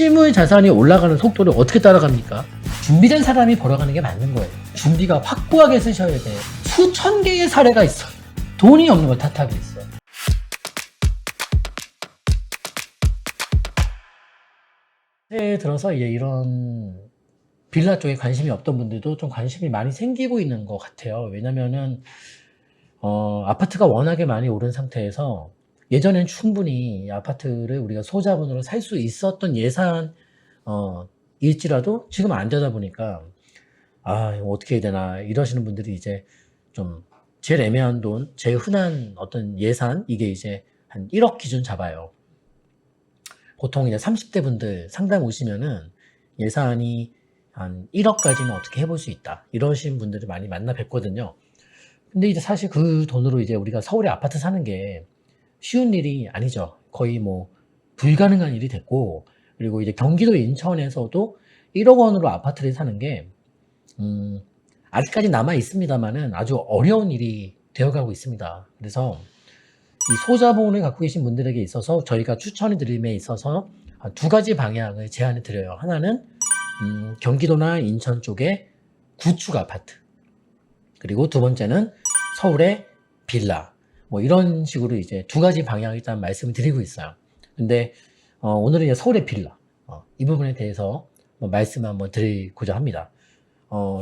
실물 자산이 올라가는 속도를 어떻게 따라갑니까? 준비된 사람이 벌어가는 게 맞는 거예요. 준비가 확고하게 쓰셔야 돼. 수천 개의 사례가 있어. 돈이 없는 걸 탓하고 있어. 새해 들어서 이제 이런 빌라 쪽에 관심이 없던 분들도 좀 관심이 많이 생기고 있는 것 같아요. 왜냐면은 아파트가 워낙에 많이 오른 상태에서 예전엔 충분히 이 아파트를 우리가 소자본으로 살 수 있었던 예산 일지라도 지금 안 되다 보니까 이거 어떻게 해야 되나 이러시는 분들이 이제 좀 제일 애매한 돈, 제일 흔한 어떤 예산, 이게 이제 한 1억 기준 잡아요. 보통 이제 30대 분들 상담 오시면은 예산이 한 1억까지는 어떻게 해볼 수 있다, 이러신 분들을 많이 만나 뵙거든요. 근데 이제 사실 그 돈으로 이제 우리가 서울에 아파트 사는 게 쉬운 일이 아니죠. 거의 뭐 불가능한 일이 됐고, 그리고 이제 경기도 인천에서도 1억 원으로 아파트를 사는 게 아직까지 남아 있습니다만은 아주 어려운 일이 되어가고 있습니다. 그래서 이 소자본을 갖고 계신 분들에게 있어서 저희가 추천해 드림에 있어서 두 가지 방향을 제안해 드려요. 하나는 경기도나 인천 쪽에 구축 아파트, 그리고 두 번째는 서울의 빌라, 뭐 이런 식으로 이제 두 가지 방향을 일단 말씀을 드리고 있어요. 근데 오늘은 이제 서울의 빌라, 이 부분에 대해서 말씀 한번 드리고자 합니다.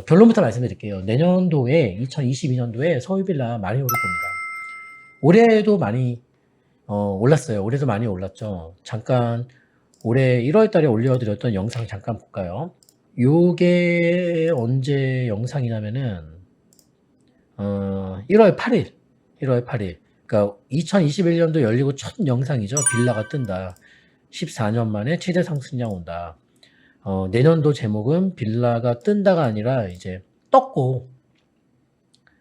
결론부터 말씀드릴게요. 내년도에 2022년도에 서울 빌라 많이 오를 겁니다. 올해도 많이 올랐어요. 올해도 많이 올랐죠. 잠깐 올해 1월 달에 올려드렸던 영상 잠깐 볼까요? 요게 언제 영상이냐면은 1월 8일. 그러니까 2021년도 열리고 첫 영상이죠. 빌라가 뜬다. 14년 만에 최대 상승량 온다. 내년도 제목은 빌라가 뜬다가 아니라 이제 떴고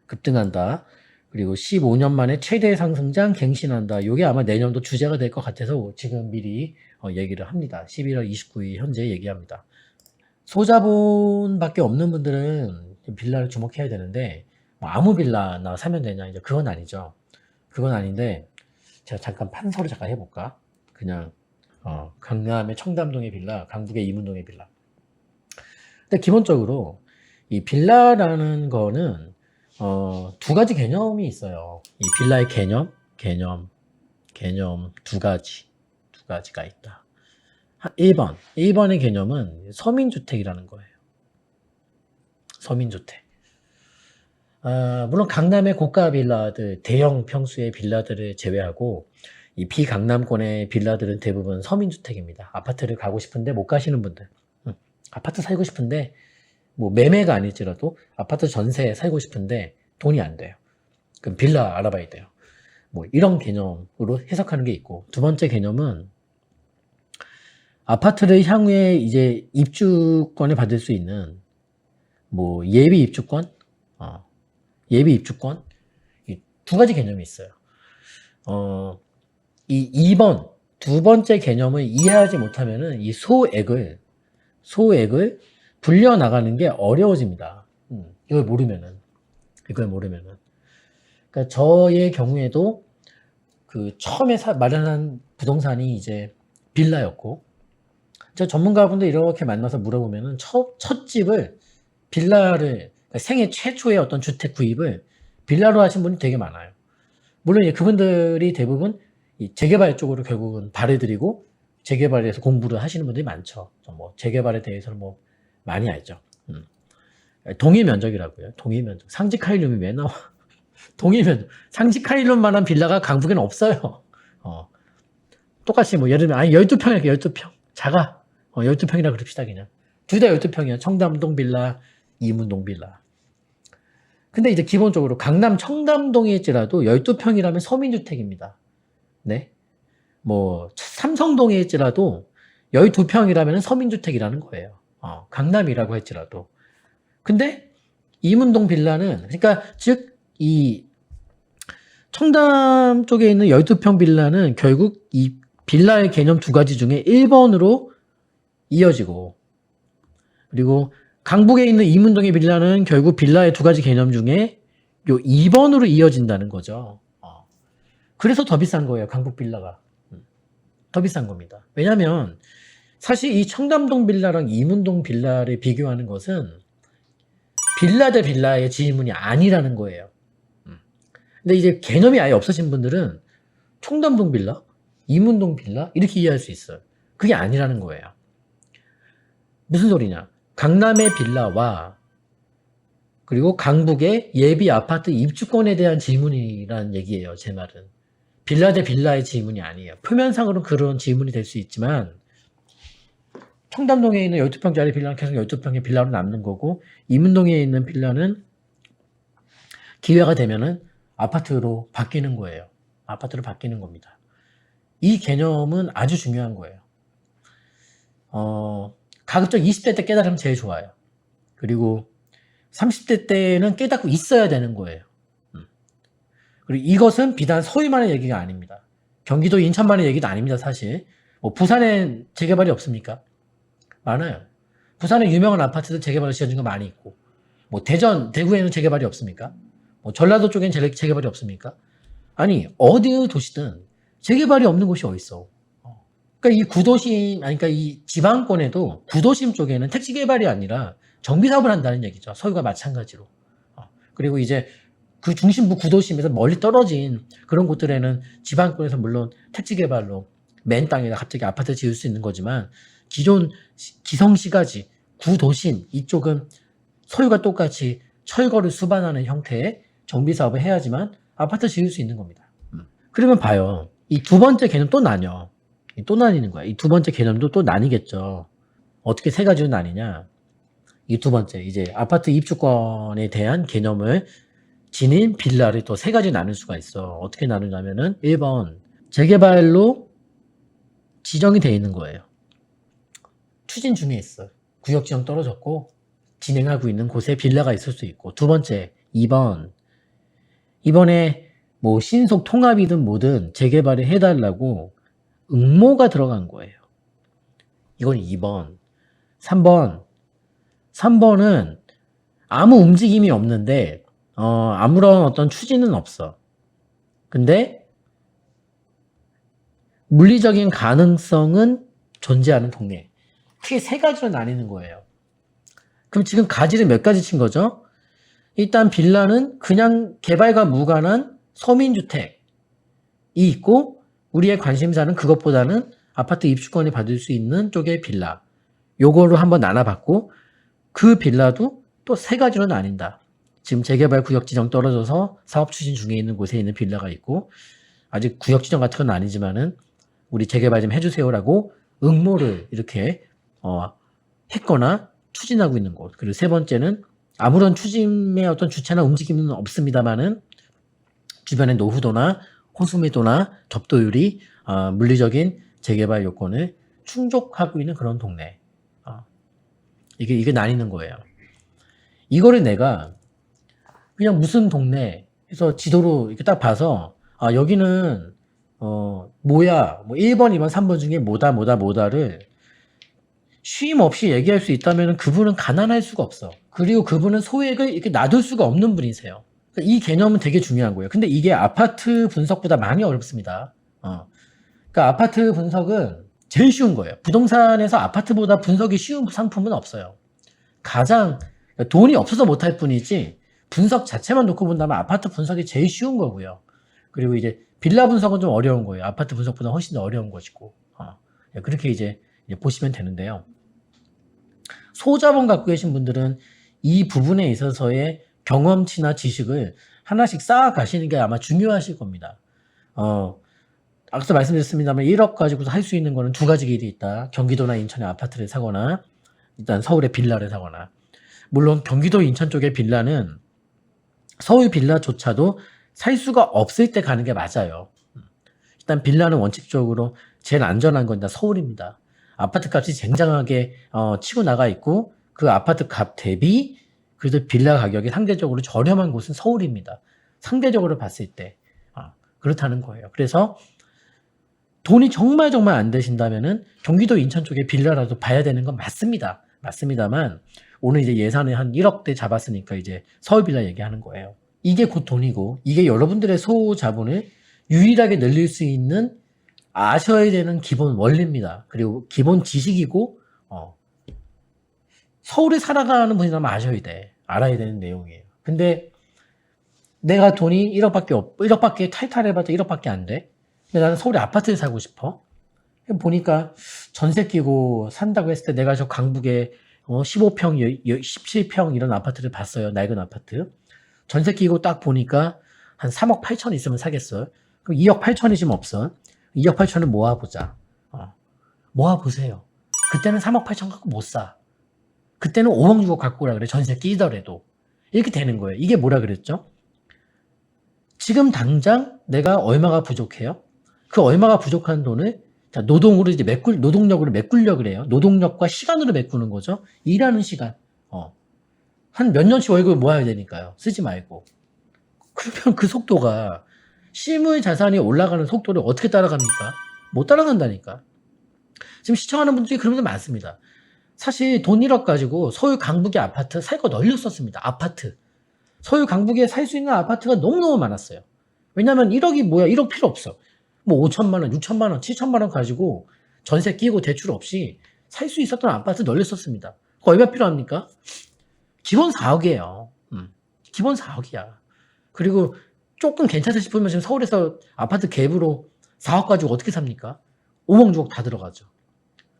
급등한다. 그리고 15년 만에 최대 상승장 갱신한다. 이게 아마 내년도 주제가 될 것 같아서 지금 미리 얘기를 합니다. 11월 29일 현재 얘기합니다. 소자본밖에 없는 분들은 빌라를 주목해야 되는데 뭐 아무 빌라나 사면 되냐, 이제 그건 아니죠. 그건 아닌데 제가 잠깐 판서를 잠깐 해볼까? 그냥 강남의 청담동의 빌라, 강북의 이문동의 빌라. 근데 기본적으로 이 빌라라는 거는 두 가지 개념이 있어요. 이 빌라의 개념 두 가지가 있다. 1번의 개념은 서민주택이라는 거예요. 서민주택. 물론 강남의 고가 빌라들, 대형 평수의 빌라들을 제외하고 이 비강남권의 빌라들은 대부분 서민주택입니다. 아파트를 가고 싶은데 못 가시는 분들, 아파트 살고 싶은데 뭐 매매가 아닐지라도 아파트 전세에 살고 싶은데 돈이 안 돼요. 그럼 빌라 알아봐야 돼요. 뭐 이런 개념으로 해석하는 게 있고, 두 번째 개념은 아파트를 향후에 이제 입주권을 받을 수 있는 뭐 예비 입주권, 이 두 가지 개념이 있어요. 이 2번 두 번째 개념을 이해하지 못하면은 이 소액을 불려 나가는 게 어려워집니다. 이걸 모르면은. 그러니까 저의 경우에도 그 처음에 마련한 부동산이 이제 빌라였고, 저 전문가분들 이렇게 만나서 물어보면은 첫 집을 빌라를, 그러니까 생애 최초의 어떤 주택 구입을 빌라로 하신 분이 되게 많아요. 물론 이제 그분들이 대부분 이 재개발 쪽으로 결국은 발을 들이고 재개발에 대해서 공부를 하시는 분들이 많죠. 뭐 재개발에 대해서는 뭐 많이 알죠. 동일면적이라고요. 동일면적. 상지카일룸이 왜 나와? 동일면적. 상지카일룸만한 빌라가 강북에는 없어요. 똑같이 뭐 예를 들면 12평이야. 12평. 작아. 12평이라 그럽시다 그냥. 둘 다 12평이야. 청담동 빌라, 이문동 빌라. 근데 이제 기본적으로 강남 청담동에 있지라도 12평이라면 서민주택입니다. 네. 뭐 삼성동에 있지라도 12평이라면 서민주택이라는 거예요. 강남이라고 했지라도. 근데 이문동 빌라는, 그러니까 즉 이 청담 쪽에 있는 12평 빌라는 결국 이 빌라의 개념 두 가지 중에 1번으로 이어지고, 그리고 강북에 있는 이문동의 빌라는 결국 빌라의 두 가지 개념 중에 요 2번으로 이어진다는 거죠. 그래서 더 비싼 거예요. 강북 빌라가. 더 비싼 겁니다. 왜냐면 사실 이 청담동 빌라랑 이문동 빌라를 비교하는 것은 빌라 대 빌라의 질문이 아니라는 거예요. 근데 이제 개념이 아예 없으신 분들은 청담동 빌라, 이문동 빌라 이렇게 이해할 수 있어요. 그게 아니라는 거예요. 무슨 소리냐? 강남의 빌라와 그리고 강북의 예비 아파트 입주권에 대한 질문이라는 얘기예요. 제 말은. 빌라 대 빌라의 질문이 아니에요. 표면상으로는 그런 질문이 될 수 있지만 청담동에 있는 12평짜리 빌라는 계속 12평의 빌라로 남는 거고 이문동에 있는 빌라는 기회가 되면은 아파트로 바뀌는 거예요. 아파트로 바뀌는 겁니다. 이 개념은 아주 중요한 거예요. 가급적 20대 때 깨달으면 제일 좋아요. 그리고 30대 때는 깨닫고 있어야 되는 거예요. 그리고 이것은 비단 서울만의 얘기가 아닙니다. 경기도 인천만의 얘기도 아닙니다. 사실 뭐 부산에 재개발이 없습니까? 많아요. 부산에 유명한 아파트들 재개발이 지어진 거 많이 있고 뭐 대전, 대구에는 재개발이 없습니까? 뭐 전라도 쪽엔 재개발이 없습니까? 아니 어디 도시든 재개발이 없는 곳이 어딨어. 그러니까 이 구도심, 아니 그러니까 이 지방권에도 구도심 쪽에는 택지 개발이 아니라 정비 사업을 한다는 얘기죠. 서울과 마찬가지로. 그리고 이제 그 중심부 구도심에서 멀리 떨어진 그런 곳들에는 지방권에서 물론 택지 개발로 맨 땅에다 갑자기 아파트 지을 수 있는 거지만 기존 기성시가지, 구도심 이쪽은 서울과 똑같이 철거를 수반하는 형태의 정비 사업을 해야지만 아파트 지을 수 있는 겁니다. 그러면 봐요. 이 두 번째 개념 또 나뉘어. 또 나뉘는 거야. 이 두 번째 개념도 또 나뉘겠죠. 어떻게 세 가지로 나뉘냐. 이 두 번째, 이제 아파트 입주권에 대한 개념을 지닌 빌라를 또 세 가지 나눌 수가 있어. 어떻게 나누냐면은 1번, 재개발로 지정이 돼 있는 거예요. 추진 중에 있어. 구역 지정 떨어졌고 진행하고 있는 곳에 빌라가 있을 수 있고. 두 번째, 2번, 이번에 뭐 신속 통합이든 뭐든 재개발을 해달라고 응모가 들어간 거예요. 이건 2번. 3번은 아무 움직임이 없는데 아무런 어떤 추진은 없어. 근데 물리적인 가능성은 존재하는 동네. 크게 세 가지로 나뉘는 거예요. 그럼 지금 가지를 몇 가지 친 거죠? 일단 빌라는 그냥 개발과 무관한 서민주택이 있고 우리의 관심사는 그것보다는 아파트 입주권을 받을 수 있는 쪽의 빌라. 요거로 한번 나눠봤고 그 빌라도 또 세 가지로 나뉜다. 지금 재개발 구역 지정 떨어져서 사업 추진 중에 있는 곳에 있는 빌라가 있고 아직 구역 지정 같은 건 아니지만은 우리 재개발 좀 해주세요라고 응모를 이렇게 했거나 추진하고 있는 곳. 그리고 세 번째는 아무런 추진의 어떤 주체나 움직임은 없습니다만은 주변의 노후도나 호수매도나 접도율이 물리적인 재개발 요건을 충족하고 있는 그런 동네. 이게 나뉘는 거예요. 이거를 내가 그냥 무슨 동네 해서 지도로 이렇게 딱 봐서 여기는 뭐야 뭐 1번, 2번, 3번 중에 뭐다를 쉼 없이 얘기할 수 있다면 그분은 가난할 수가 없어. 그리고 그분은 소액을 이렇게 놔둘 수가 없는 분이세요. 그러니까 이 개념은 되게 중요한 거예요. 근데 이게 아파트 분석보다 많이 어렵습니다. 그러니까 아파트 분석은 제일 쉬운 거예요. 부동산에서 아파트보다 분석이 쉬운 상품은 없어요. 가장 돈이 없어서 못할 뿐이지 분석 자체만 놓고 본다면 아파트 분석이 제일 쉬운 거고요. 그리고 이제 빌라 분석은 좀 어려운 거예요. 아파트 분석보다 훨씬 더 어려운 것이고 그렇게 이제 보시면 되는데요. 소자본 갖고 계신 분들은 이 부분에 있어서의 경험치나 지식을 하나씩 쌓아 가시는 게 아마 중요하실 겁니다. 앞서 말씀드렸습니다만 1억 가지고서 할 수 있는 거는 두 가지 길이 있다. 경기도나 인천의 아파트를 사거나 일단 서울의 빌라를 사거나. 물론 경기도 인천 쪽의 빌라는 서울 빌라조차도 살 수가 없을 때 가는 게 맞아요. 일단 빌라는 원칙적으로 제일 안전한 건 다 서울입니다. 아파트 값이 쟁쟁하게 치고 나가 있고 그 아파트 값 대비 그래도 빌라 가격이 상대적으로 저렴한 곳은 서울입니다. 상대적으로 봤을 때 그렇다는 거예요. 그래서 돈이 정말 안 되신다면은 경기도 인천 쪽에 빌라라도 봐야 되는 건 맞습니다. 맞습니다만 오늘 이제 예산을 한 1억대 잡았으니까 이제 서울 빌라 얘기하는 거예요. 이게 곧 돈이고 이게 여러분들의 소자본을 유일하게 늘릴 수 있는 아셔야 되는 기본 원리입니다. 그리고 기본 지식이고, 서울에 살아가는 분이라면 아셔야 돼. 알아야 되는 내용이에요. 근데 내가 돈이 1억밖에 탈탈해봤자 1억밖에 안 돼. 근데 나는 서울에 아파트에 살고 싶어. 보니까 전세 끼고 산다고 했을 때 내가 저 강북에 15평, 17평 이런 아파트를 봤어요. 낡은 아파트. 전세 끼고 딱 보니까 한 3억 8천 있으면 사겠어요. 그럼 2억 8천이 좀 없어. 2억 8천을 모아보자. 모아보세요. 그때는 3억 8천 갖고 못 사. 그때는 5억 6억 갖고 오라 그래. 전세 끼더라도. 이렇게 되는 거예요. 이게 뭐라 그랬죠? 지금 당장 내가 얼마가 부족해요? 그 얼마가 부족한 돈을 자, 노동으로 이제 노동력으로 메꾸려고 그래요. 노동력과 시간으로 메꾸는 거죠. 일하는 시간. 한 몇 년치 월급을 모아야 되니까요. 쓰지 말고. 그러면 그 속도가 실물 자산이 올라가는 속도를 어떻게 따라갑니까? 못 따라간다니까. 지금 시청하는 분들이 그런 분들 많습니다. 사실 돈 1억 가지고 서울 강북의 아파트 살 거 널렸었습니다. 아파트. 서울 강북에 살 수 있는 아파트가 너무너무 많았어요. 왜냐면 1억이 뭐야? 1억 필요 없어. 뭐 5천만 원, 6천만 원, 7천만 원 가지고 전세 끼고 대출 없이 살 수 있었던 아파트 널렸었습니다. 그거 얼마 필요합니까? 기본 4억이에요. 기본 4억이야. 그리고 조금 괜찮다 싶으면 지금 서울에서 아파트 갭으로 4억 가지고 어떻게 삽니까? 5억, 6억 다 들어가죠.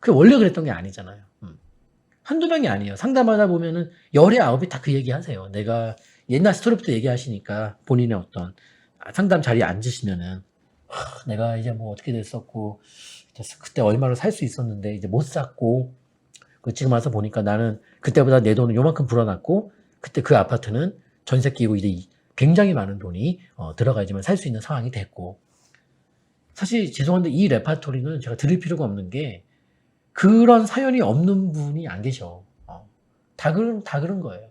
그게 원래 그랬던 게 아니잖아요. 한두 명이 아니에요. 상담하다 보면은 열의 아홉이 다 그 얘기 하세요. 내가 옛날 스토리부터 얘기하시니까 본인의 어떤 상담 자리에 앉으시면은 내가 이제 뭐 어떻게 됐었고 그때 얼마로 살 수 있었는데 이제 못 샀고 지금 와서 보니까 나는 그때보다 내 돈은 요만큼 불어났고 그때 그 아파트는 전세 끼고 이제 굉장히 많은 돈이 들어가야지만 살 수 있는 상황이 됐고 사실 죄송한데 이 레파토리는 제가 드릴 필요가 없는 게 그런 사연이 없는 분이 안 계셔. 다 그런 거예요.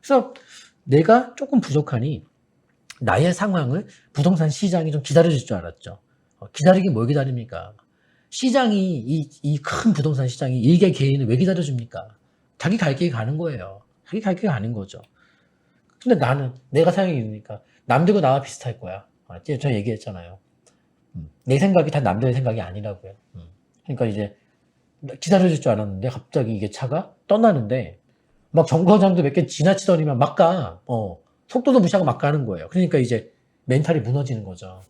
그래서 내가 조금 부족하니 나의 상황을 부동산 시장이 좀 기다려줄 줄 알았죠. 기다리긴 뭘 기다립니까? 시장이 이 큰 부동산 시장이 일개 개인을 왜 기다려줍니까? 자기 갈 길이 가는 거예요. 자기 갈 길이 가는 거죠. 근데 나는 내가 사양이 있으니까 남들과 나와 비슷할 거야. 제가 얘기했잖아요. 내 생각이 다 남들의 생각이 아니라고요. 그러니까 이제 기다려줄 줄 알았는데 갑자기 이게 차가 떠나는데 막 정거장도 몇 개 지나치더니만 막 가. 속도도 무시하고 막 가는 거예요. 그러니까 이제 멘탈이 무너지는 거죠.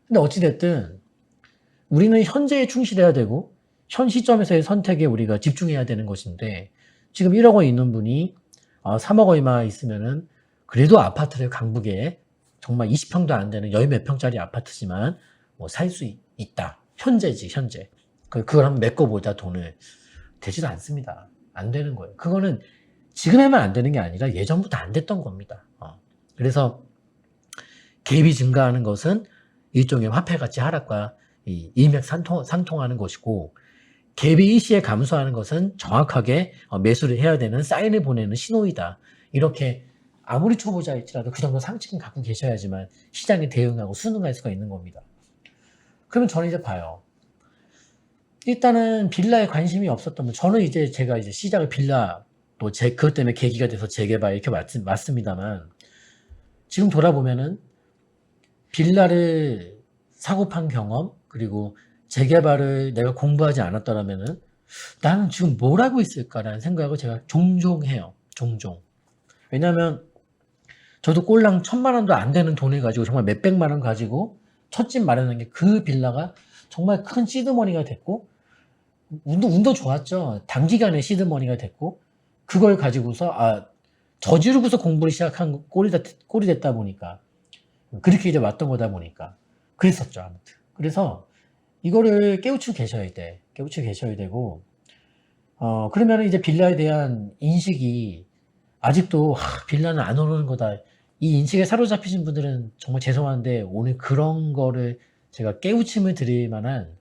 근데 어찌됐든 우리는 현재에 충실해야 되고 현 시점에서의 선택에 우리가 집중해야 되는 것인데 지금 1억 원 있는 분이 3억 얼마 있으면은 그래도 아파트를 강북에 정말 20평도 안 되는 열 몇 평짜리 아파트지만 뭐 살 수 있다. 현재지 현재. 그걸 한번 메꿔보자 돈을. 되지도 않습니다. 안 되는 거예요. 그거는 지금 하면 안 되는 게 아니라 예전부터 안 됐던 겁니다. 그래서 갭이 증가하는 것은 일종의 화폐가치 하락과 일맥상통하는 것이고 갭이 일시에 감소하는 것은 정확하게 매수를 해야 되는 사인을 보내는 신호이다. 이렇게 아무리 초보자일지라도 그 정도 상식은 갖고 계셔야지만 시장에 대응하고 수능할 수가 있는 겁니다. 그러면 저는 이제 봐요. 일단은 빌라에 관심이 없었던 분, 저는 이제 제가 이제 시작을 빌라 또 그것 때문에 계기가 돼서 재개발 이렇게 맞습니다만 지금 돌아보면은 빌라를 사고 판 경험 그리고 재개발을 내가 공부하지 않았더라면은 나는 지금 뭘 하고 있을까라는 생각을 제가 종종 해요. 종종. 왜냐면 저도 꼴랑 1,000만 원도 안 되는 돈을 가지고 정말 몇백만 원 가지고 첫 집 마련한 게 그 빌라가 정말 큰 시드머니가 됐고 운도 좋았죠. 단기간에 시드머니가 됐고 그걸 가지고서 저지르고서 공부를 시작한 꼴이 됐다 보니까 그렇게 이제 왔던 거다 보니까 그랬었죠. 아무튼 그래서 이거를 깨우치고 계셔야 돼. 깨우치고 계셔야 되고 그러면 이제 빌라에 대한 인식이 아직도 빌라는 안 오르는 거다. 이 인식에 사로잡히신 분들은 정말 죄송한데 오늘 그런 거를 제가 깨우침을 드릴 만한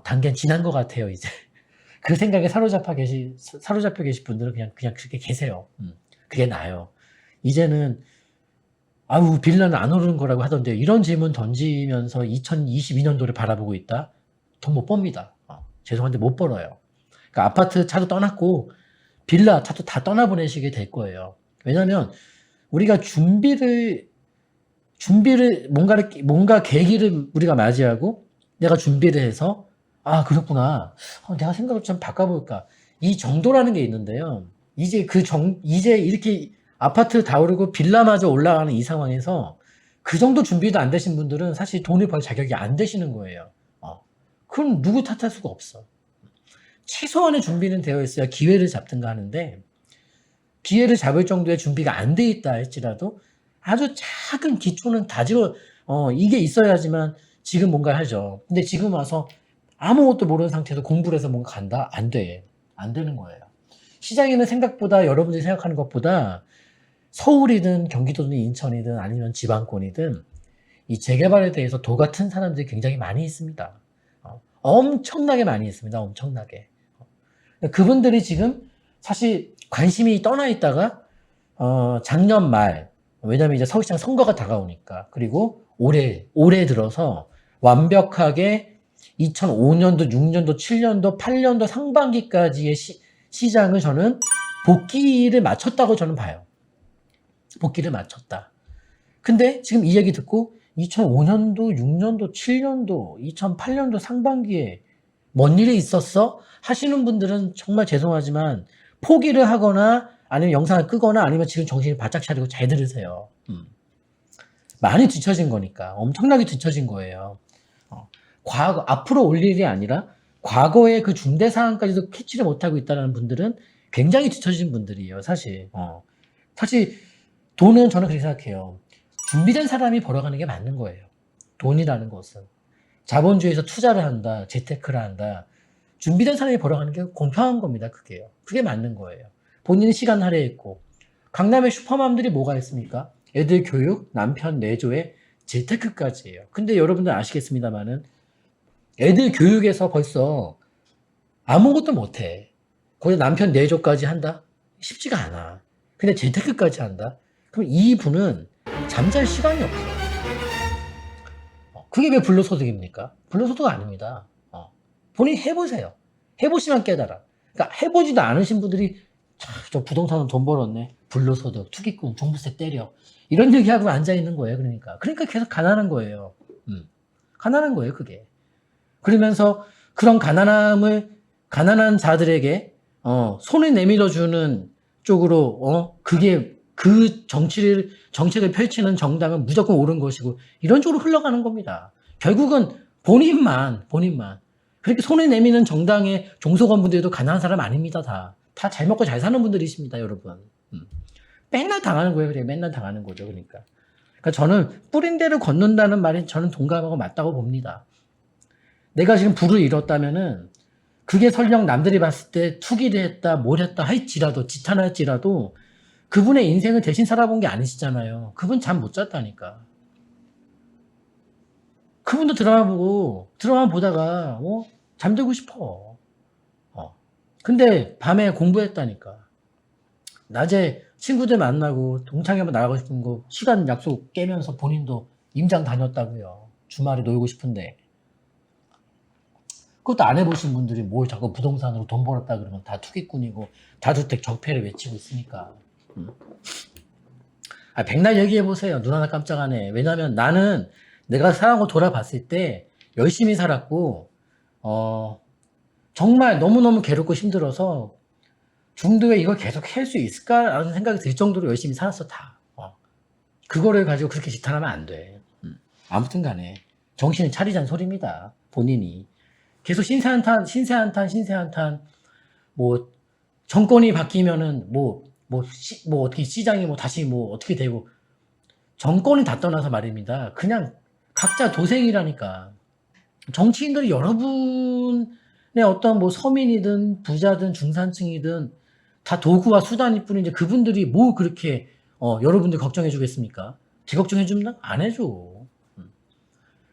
단계는 지난 것 같아요. 이제 그 생각에 사로잡혀 계신 분들은 그냥 그렇게 계세요. 그게 나아요. 이제는 빌라는 안 오르는 거라고 하던데 이런 질문 던지면서 2022년도를 바라보고 있다? 돈 못 법니다. 죄송한데 못 벌어요. 그러니까 아파트 차도 떠났고 빌라 차도 다 떠나보내시게 될 거예요. 왜냐면 우리가 준비를 뭔가 계기를 우리가 맞이하고 내가 준비를 해서 아 그렇구나. 내가 생각을 좀 바꿔볼까. 이 정도라는 게 있는데요. 이제 이렇게 아파트 다 오르고 빌라마저 올라가는 이 상황에서 그 정도 준비도 안 되신 분들은 사실 돈을 벌 자격이 안 되시는 거예요. 그럼 누구 탓할 수가 없어. 최소한의 준비는 되어 있어야 기회를 잡든가 하는데 기회를 잡을 정도의 준비가 안 돼 있다 할지라도 아주 작은 기초는 다지고 이게 있어야지만 지금 뭔가 하죠. 근데 지금 와서 아무것도 모르는 상태에서 공부를 해서 뭔가 간다? 안 돼. 안 되는 거예요. 시장에는 생각보다 여러분들이 생각하는 것보다 서울이든 경기도든 인천이든 아니면 지방권이든 이 재개발에 대해서 도 같은 사람들이 굉장히 많이 있습니다. 엄청나게 많이 있습니다. 엄청나게. 그분들이 지금 사실 관심이 떠나 있다가 작년 말 왜냐면 이제 서울시장 선거가 다가오니까 그리고 올해 들어서 완벽하게 2005년도, 6년도, 7년도, 8년도 상반기까지의 시장을 저는 복귀를 마쳤다고 저는 봐요. 복귀를 마쳤다. 근데 지금 이 얘기 듣고 2005년도, 6년도, 7년도, 2008년도 상반기에 뭔 일이 있었어? 하시는 분들은 정말 죄송하지만 포기를 하거나 아니면 영상을 끄거나 아니면 지금 정신을 바짝 차리고 잘 들으세요. 많이 뒤처진 거니까. 엄청나게 뒤처진 거예요. 앞으로 올 일이 아니라 과거의 그 중대 사안까지도 캐치를 못하고 있다는 분들은 굉장히 뒤처진 분들이에요, 사실. 사실 돈은 저는 그렇게 생각해요. 준비된 사람이 벌어가는 게 맞는 거예요. 돈이라는 것은. 자본주의에서 투자를 한다, 재테크를 한다. 준비된 사람이 벌어가는 게 공평한 겁니다, 그게요. 그게 맞는 거예요. 본인이 시간 할애했고. 강남의 슈퍼맘들이 뭐가 있습니까? 애들 교육, 남편 내조에 재테크까지예요. 근데 여러분들 아시겠습니다만은 애들 교육에서 벌써 아무것도 못해. 거기다 남편 내조까지 한다? 쉽지가 않아. 근데 재테크까지 한다? 그럼 이 분은 잠잘 시간이 없어. 그게 왜 불로소득입니까? 불로소득 아닙니다. 본인이 해보세요. 해보시면 깨달아. 그러니까 해보지도 않으신 분들이 저 부동산은 돈 벌었네. 불로소득, 투기꾼, 종부세 때려. 이런 얘기하고 앉아있는 거예요. 그러니까 계속 가난한 거예요. 가난한 거예요, 그게. 그러면서 그런 가난한 자들에게 손을 내밀어주는 쪽으로 그게 그 정책을 펼치는 정당은 무조건 옳은 것이고 이런 쪽으로 흘러가는 겁니다. 결국은 본인만 그렇게 손을 내미는 정당의 종속원분들도 가난한 사람 아닙니다. 다 잘 먹고 잘 사는 분들이십니다, 여러분. 맨날 당하는 거예요. 그래, 맨날 당하는 거죠. 그러니까 저는 뿌린 대로 걷는다는 말이 저는 동감하고 맞다고 봅니다. 내가 지금 부를 잃었다면은 그게 설령 남들이 봤을 때 투기를 했다, 뭘 했다 할지라도 지탄할지라도 그분의 인생을 대신 살아본 게 아니시잖아요. 그분 잠 못 잤다니까. 그분도 드라마 보다가 잠들고 싶어. 근데 밤에 공부했다니까. 낮에 친구들 만나고 동창회 한번 나가고 싶은 거 시간 약속 깨면서 본인도 임장 다녔다고요. 주말에 놀고 싶은데. 그것도 안 해보신 분들이 뭘 자꾸 부동산으로 돈 벌었다 그러면 다 투기꾼이고 다주택 적폐를 외치고 있으니까. 백날 얘기해보세요. 눈 하나 깜짝 안 해. 왜냐면 나는 내가 살아고 돌아봤을 때 열심히 살았고 정말 너무너무 괴롭고 힘들어서 중도에 이걸 계속 할 수 있을까라는 생각이 들 정도로 열심히 살았어 다. 그거를 가지고 그렇게 지탄하면 안 돼. 아무튼 간에 정신을 차리자는 소리입니다. 본인이. 계속 신세한탄 뭐 정권이 바뀌면은 어떻게 시장이 다시 어떻게 되고 정권이 다 떠나서 말입니다. 그냥 각자 도생이라니까. 정치인들이 여러분의 어떤 서민이든 부자든 중산층이든 다 도구와 수단일 뿐이지 그분들이 그렇게 여러분들 걱정해 주겠습니까? 제 걱정해 줍나? 안 해줘.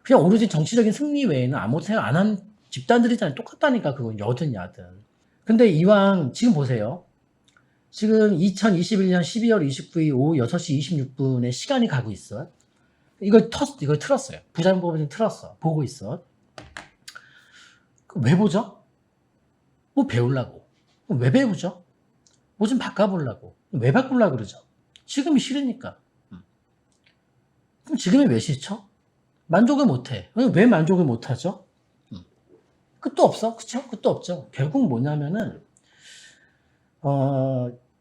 그냥 오로지 정치적인 승리 외에는 아무것도 생각 안 한 집단들이잖아요. 똑같다니까 그건 여든 야든. 근데 이왕 지금 보세요. 지금 2021년 12월 29일 오후 6시 26분에 시간이 가고 있어. 이걸 틀었어요. 부장법인 틀었어. 보고 있어. 왜 보죠? 배우려고. 왜 배우죠? 좀 바꿔보려고. 왜 바꾸려고 그러죠? 지금이 싫으니까. 그럼 지금이 왜 싫죠? 만족을 못해. 왜 만족을 못하죠? 끝도 없어. 그쵸? 끝도 없죠. 결국 뭐냐면은,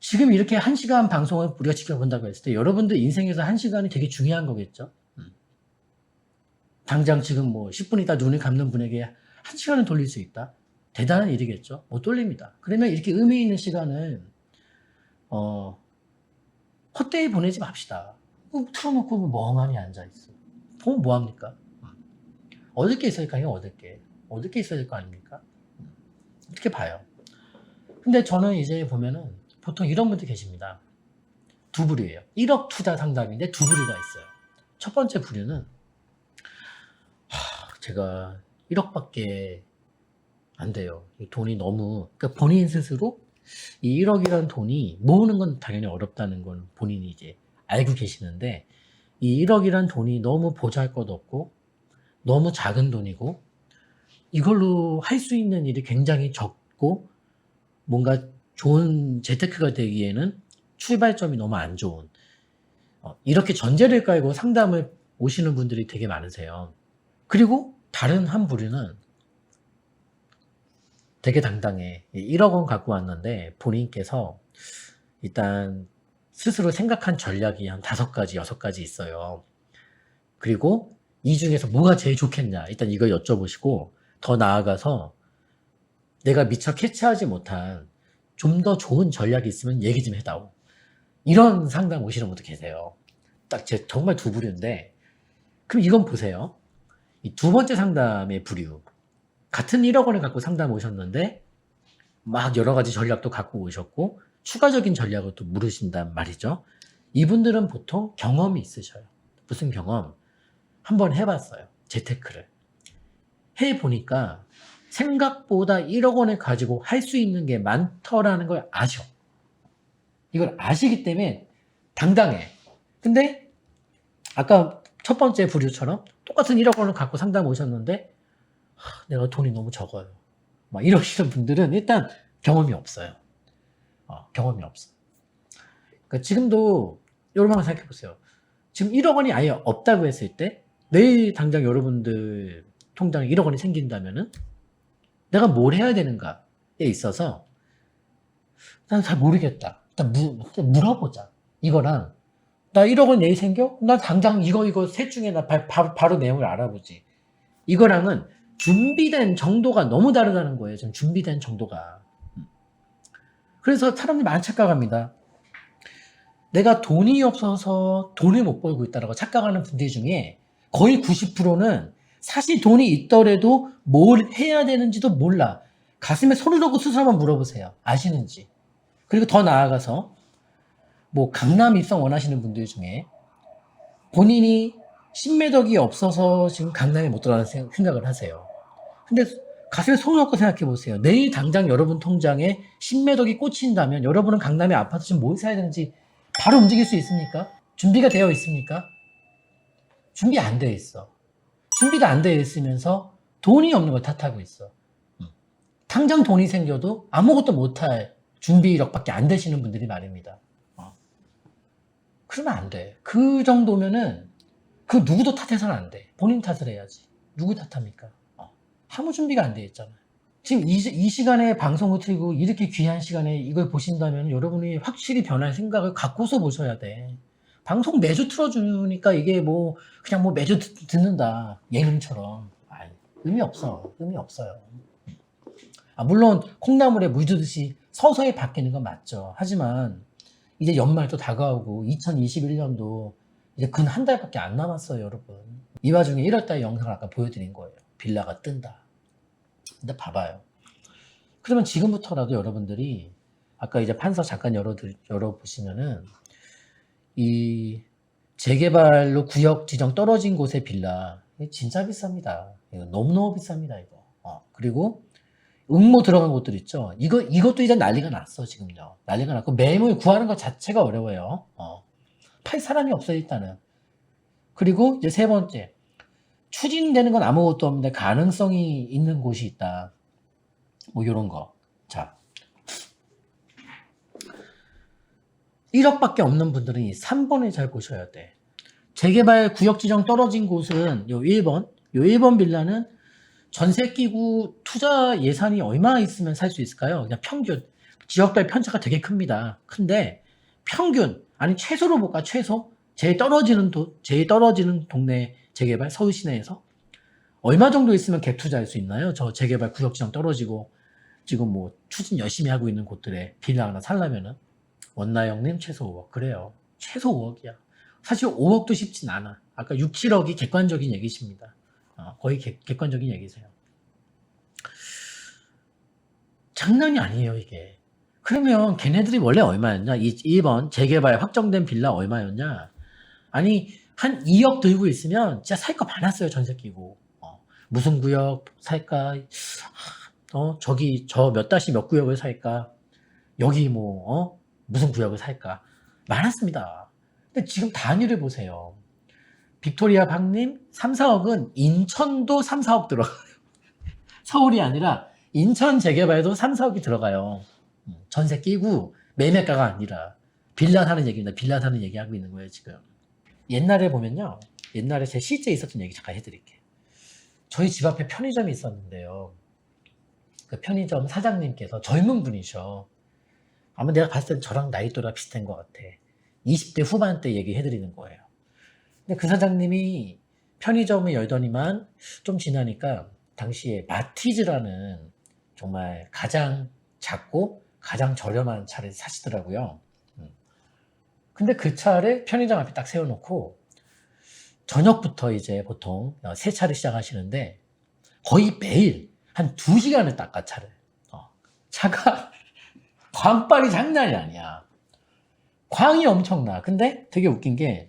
지금 이렇게 1시간 방송을 우리가 지켜본다고 했을 때 여러분들 인생에서 1시간이 되게 중요한 거겠죠? 당장 지금 뭐 10분 있다 눈을 감는 분에게 1시간을 돌릴 수 있다? 대단한 일이겠죠? 못 돌립니다. 그러면 이렇게 의미 있는 시간을, 헛되이 보내지 맙시다. 틀어놓고 멍하니 앉아있어. 보면 뭐합니까? 얻을 게 있으니까요, 얻을 게. 얻을 게 있어야 될 거 아닙니까? 어떻게 봐요? 근데 저는 이제 보면은 보통 이런 분들 계십니다. 두 부류예요. 1억 투자 상담인데 두 부류가 있어요. 첫 번째 부류는 제가 1억밖에 안 돼요. 돈이 너무, 그러니까 본인 스스로 이 1억이라는 돈이 모으는 건 당연히 어렵다는 건 본인이 이제 알고 계시는데 이 1억이라는 돈이 너무 보잘것 없고 너무 작은 돈이고 이걸로 할 수 있는 일이 굉장히 적고 뭔가 좋은 재테크가 되기에는 출발점이 너무 안 좋은 이렇게 전제를 깔고 상담을 오시는 분들이 되게 많으세요. 그리고 다른 한 부류는 되게 당당해. 1억 원 갖고 왔는데 본인께서 일단 스스로 생각한 전략이 한 5가지, 6가지 있어요. 그리고 이 중에서 뭐가 제일 좋겠냐 일단 이걸 여쭤보시고 더 나아가서 내가 미처 캐치하지 못한 좀 더 좋은 전략이 있으면 얘기 좀 해다오. 이런 상담 오시는 분도 계세요. 딱 정말 두 부류인데 그럼 이건 보세요. 이 두 번째 상담의 부류 같은 1억 원을 갖고 상담 오셨는데 막 여러 가지 전략도 갖고 오셨고 추가적인 전략을 또 물으신단 말이죠. 이분들은 보통 경험이 있으셔요. 무슨 경험? 한번 해봤어요. 재테크를. 해보니까 생각보다 1억 원을 가지고 할 수 있는 게 많더라는 걸 아셔. 이걸 아시기 때문에 당당해. 근데 아까 첫 번째 부류처럼 똑같은 1억 원을 갖고 상담 오셨는데 내가 돈이 너무 적어요. 막 이러시는 분들은 일단 경험이 없어요. 경험이 없어. 그러니까 지금도 여러분 한번 생각해 보세요. 지금 1억 원이 아예 없다고 했을 때 내일 당장 여러분들 통장에 1억 원이 생긴다면은 내가 뭘 해야 되는가에 있어서 난 잘 모르겠다. 일단 물어보자. 이거랑 나 1억 원 내일 생겨? 나 당장 이거 셋 중에 나 바로 내용을 알아보지. 이거랑은 준비된 정도가 너무 다르다는 거예요. 지금 준비된 정도가. 그래서 사람들이 많이 착각합니다. 내가 돈이 없어서 돈을 못 벌고 있다고 착각하는 분들 중에 거의 90%는 사실 돈이 있더라도 뭘 해야 되는지도 몰라. 가슴에 손을 얹고 스스로 한번 물어보세요. 아시는지. 그리고 더 나아가서 뭐 강남 입성 원하시는 분들 중에 본인이 신매덕이 없어서 지금 강남에 못 들어가는 생각을 하세요. 근데 가슴에 손을 얹고 생각해 보세요. 내일 당장 여러분 통장에 신매덕이 꽂힌다면 여러분은 강남에 아파트 지금 뭘 사야 되는지 바로 움직일 수 있습니까? 준비가 되어 있습니까? 준비 안 되어 있어. 준비가 안 되어 있으면서 돈이 없는 걸 탓하고 있어. 당장 돈이 생겨도 아무것도 못할 준비력밖에 안 되시는 분들이 말입니다. 그러면 안 돼. 그 정도면은 그 누구도 탓해서는 안 돼. 본인 탓을 해야지. 누구 탓합니까? 아무 준비가 안 돼 있잖아요. 지금 이 시간에 방송을 틀고 이렇게 귀한 시간에 이걸 보신다면 여러분이 확실히 변할 생각을 갖고서 보셔야 돼. 방송 매주 틀어주니까 이게 뭐 그냥 뭐 매주 듣는다 예능처럼 의미 없어. 의미 없어요. 물론 콩나물에 물 주듯이 서서히 바뀌는 건 맞죠. 하지만 이제 연말도 다가오고 2021년도 이제 근 한 달밖에 안 남았어요, 여러분. 이 와중에 1월달 영상을 아까 보여드린 거예요. 빌라가 뜬다. 근데 봐봐요. 그러면 지금부터라도 여러분들이 아까 이제 판서 잠깐 열어보시면은 이 재개발로 구역 지정 떨어진 곳의 빌라 진짜 비쌉니다. 이거 너무너무 비쌉니다, 이거. 그리고 응모 들어간 곳들 있죠. 이것도 이제 난리가 났어, 지금요. 난리가 났고 매물 구하는 것 자체가 어려워요. 팔 사람이 없어요, 일단은. 그리고 이제 세 번째, 추진되는 건 아무것도 없는데 가능성이 있는 곳이 있다. 뭐 이런 거. 자, 1억밖에 없는 분들은 이 3번을 잘 보셔야 돼. 재개발 구역 지정 떨어진 곳은 요 1번 빌라는 전세 끼고 투자 예산이 얼마 있으면 살 수 있을까요? 그냥 평균. 지역별 편차가 되게 큽니다. 근데 평균, 아니 최소로 볼까? 최소? 제일 떨어지는 동네 재개발, 서울 시내에서 얼마 정도 있으면 갭 투자할 수 있나요? 저 재개발 구역 지정 떨어지고 지금 뭐 추진 열심히 하고 있는 곳들에 빌라 하나 살려면은 원나영님 최소 5억. 그래요. 최소 5억이야. 사실 5억도 쉽진 않아. 아까 6, 7억이 객관적인 얘기십니다. 거의 객관적인 얘기세요. 장난이 아니에요, 이게. 그러면 걔네들이 원래 얼마였냐? 1번 재개발 확정된 빌라 얼마였냐? 아니 한 2억 들고 있으면 진짜 살 거 많았어요. 전세 끼고. 무슨 구역 살까? 저기 저 몇 다시 몇 구역을 살까? 여기 뭐 무슨 구역을 살까? 많았습니다. 근데 지금 단위를 보세요. 빅토리아 박님 3, 4억은 인천도 3, 4억 들어가요. 서울이 아니라 인천 재개발도 3, 4억이 들어가요. 전세 끼고 매매가가 아니라 빌라 사는 얘기입니다. 빌라 사는 얘기하고 있는 거예요, 지금. 옛날에 보면요. 옛날에 제 실제 있었던 얘기 잠깐 해드릴게요. 저희 집 앞에 편의점이 있었는데요. 그 편의점 사장님께서 젊은 분이셔. 아마 내가 봤을 땐 저랑 나이 또래 비슷한 것 같아. 20대 후반대 얘기해드리는 거예요. 근데 그 사장님이 편의점을 열더니만 좀 지나니까 당시에 마티즈라는 정말 가장 작고 가장 저렴한 차를 사시더라고요. 근데 그 차를 편의점 앞에 딱 세워놓고 저녁부터 이제 보통 세차를 시작하시는데 거의 매일 한 2시간을 닦아 차를. 차가 광빨이 장난이 아니야. 광이 엄청나. 근데 되게 웃긴 게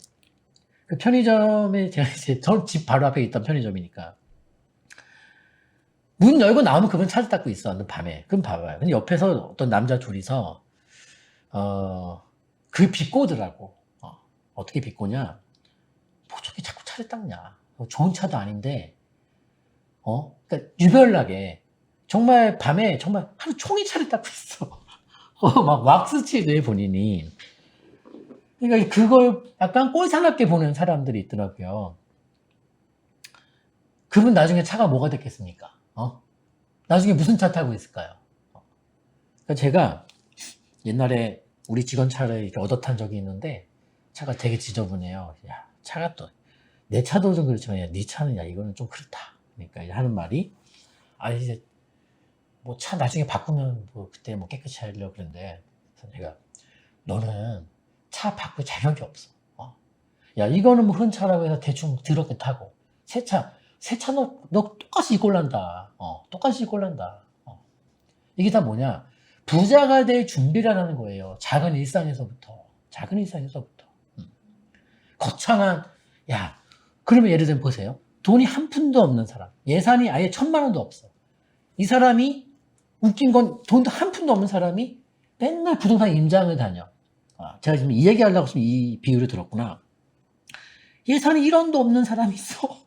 그 편의점에 제가 이제 저 집 바로 앞에 있던 편의점이니까 문 열고 나오면 그분 차를 닦고 있어. 밤에. 그럼 봐봐요. 근데 옆에서 어떤 남자 둘이서 그 비꼬더라고. 어떻게 비꼬냐? 뭐 저기 자꾸 차를 닦냐? 좋은 차도 아닌데, 그러니까 유별나게 정말 밤에 정말 하루 종일 차를 닦고 있어. 막 왁스칠을 본인이. 그러니까 그걸 약간 꼴사납게 보는 사람들이 있더라고요. 그분 나중에 차가 뭐가 됐겠습니까? 나중에 무슨 차 타고 있을까요? 그러니까 제가 옛날에 우리 직원 차를 이렇게 얻어 탄 적이 있는데 차가 되게 지저분해요. 야, 차가 또 내 차도 좀 그렇지만 야, 네 차는 야 이거는 좀 그렇다. 그러니까 하는 말이 이제 뭐 차 나중에 바꾸면 뭐 그때 뭐 깨끗이 하려고 그랬는데 그래서 내가 너는 차 바꿀 자격이 없어. 야 이거는 뭐 흔한 차라고 해서 대충 더럽게 타고 새 차 너 똑같이 이꼴난다. 똑같이 이꼴난다. 이게 다 뭐냐? 부자가 될 준비라는 거예요. 작은 일상에서부터. 거창한, 그러면 예를 들면 보세요. 돈이 한 푼도 없는 사람. 예산이 아예 1,000만 원도 없어. 이 사람이, 웃긴 건 돈도 한 푼도 없는 사람이 맨날 부동산 임장을 다녀. 제가 지금 이 얘기 하려고 지금 이 비유를 들었구나. 예산이 1원도 없는 사람이 있어.